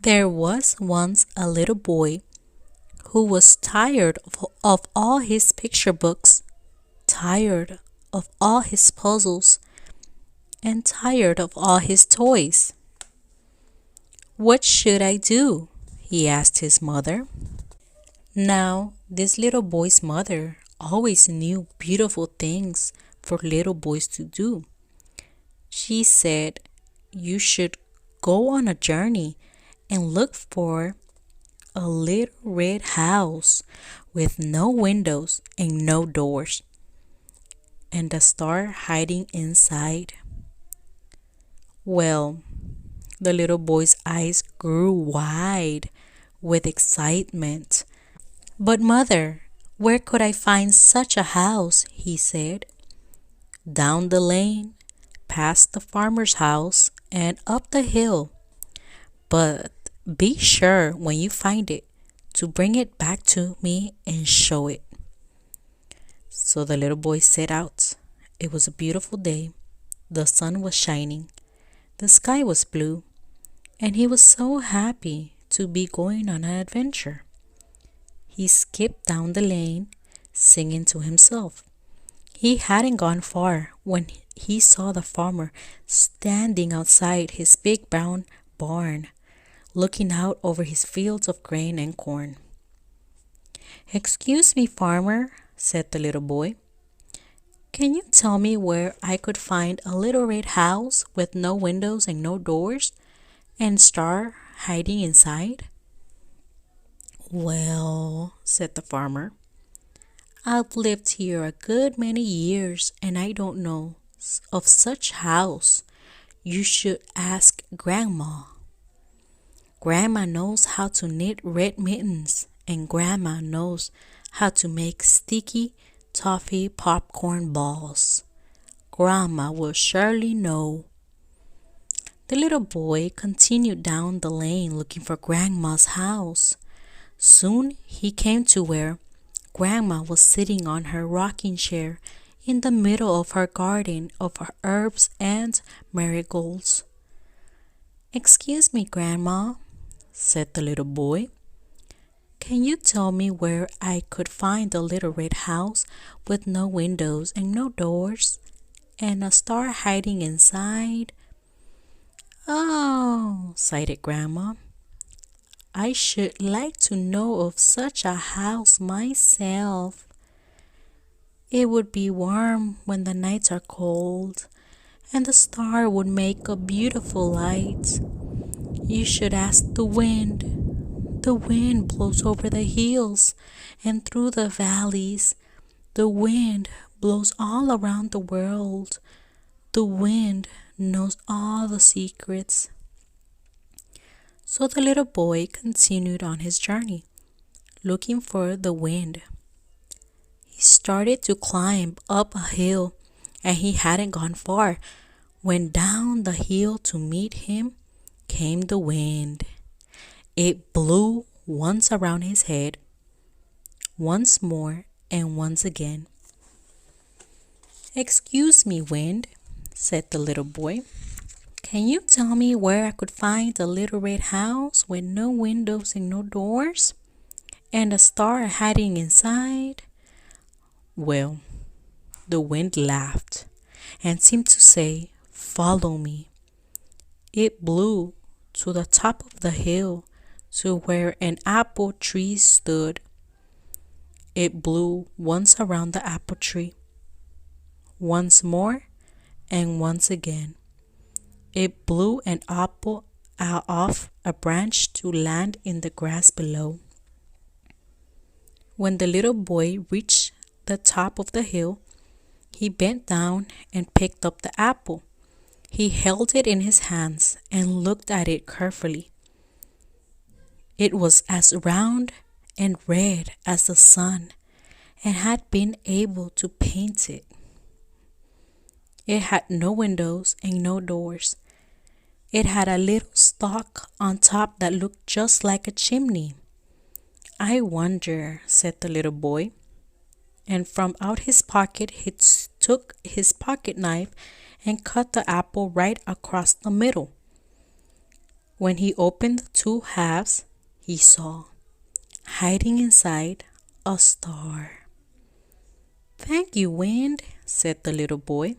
There was once a little boy who was tired of all his picture books, tired of all his puzzles, and tired of all his toys. "What should I do?" he asked his mother. Now, this little boy's mother always knew beautiful things for little boys to do. She said, "You should go on a journey and look for a little red house with no windows and no doors, and a star hiding inside." Well, the little boy's eyes grew wide with excitement. "But mother, where could I find such a house?" he said. "Down the lane, past the farmer's house, and up the hill. But be sure when you find it to bring it back to me and show it." So the little boy set out. It was a beautiful day. The sun was shining. The sky was blue. And he was so happy to be going on an adventure. He skipped down the lane, singing to himself. He hadn't gone far when he saw the farmer standing outside his big brown barn, looking out over his fields of grain and corn. "Excuse me, farmer," said the little boy. "Can you tell me where I could find a little red house with no windows and no doors, and star hiding inside?" "Well," said the farmer, "I've lived here a good many years and I don't know of such house. You should ask Grandma. Grandma knows how to knit red mittens, and Grandma knows how to make sticky toffee popcorn balls. Grandma will surely know." The little boy continued down the lane looking for Grandma's house. Soon he came to where Grandma was sitting on her rocking chair in the middle of her garden of herbs and marigolds. "Excuse me, Grandma," said the little boy. "Can you tell me where I could find a little red house with no windows and no doors, and a star hiding inside?" "Oh," sighed Grandma, "I should like to know of such a house myself. It would be warm when the nights are cold, and the star would make a beautiful light. You should ask the wind. The wind blows over the hills and through the valleys. The wind blows all around the world. The wind knows all the secrets." So the little boy continued on his journey, looking for the wind. He started to climb up a hill, and he hadn't gone far when down the hill to meet him came the wind. It blew once around his head, once more, and once again. "Excuse me, wind," said the little boy. "Can you tell me where I could find a little red house with no windows and no doors, and a star hiding inside?" Well, the wind laughed and seemed to say, "Follow me." It blew to the top of the hill to where an apple tree stood. It blew once around the apple tree, once more, and once again. It blew an apple out off a branch to land in the grass below. When the little boy reached the top of the hill, he bent down and picked up the apple. He held it in his hands and looked at it carefully. It was as round and red as the sun, and had been able to paint it. It had no windows and no doors. It had a little stalk on top that looked just like a chimney. "I wonder," said the little boy, and from out his pocket he took his pocket knife and cut the apple right across the middle. When he opened the two halves, he saw, hiding inside, a star. "Thank you, wind," said the little boy.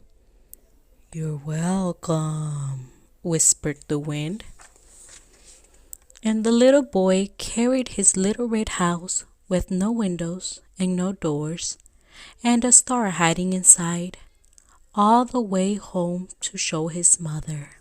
"You're welcome," whispered the wind. And the little boy carried his little red house with no windows and no doors, and a star hiding inside, all the way home to show his mother.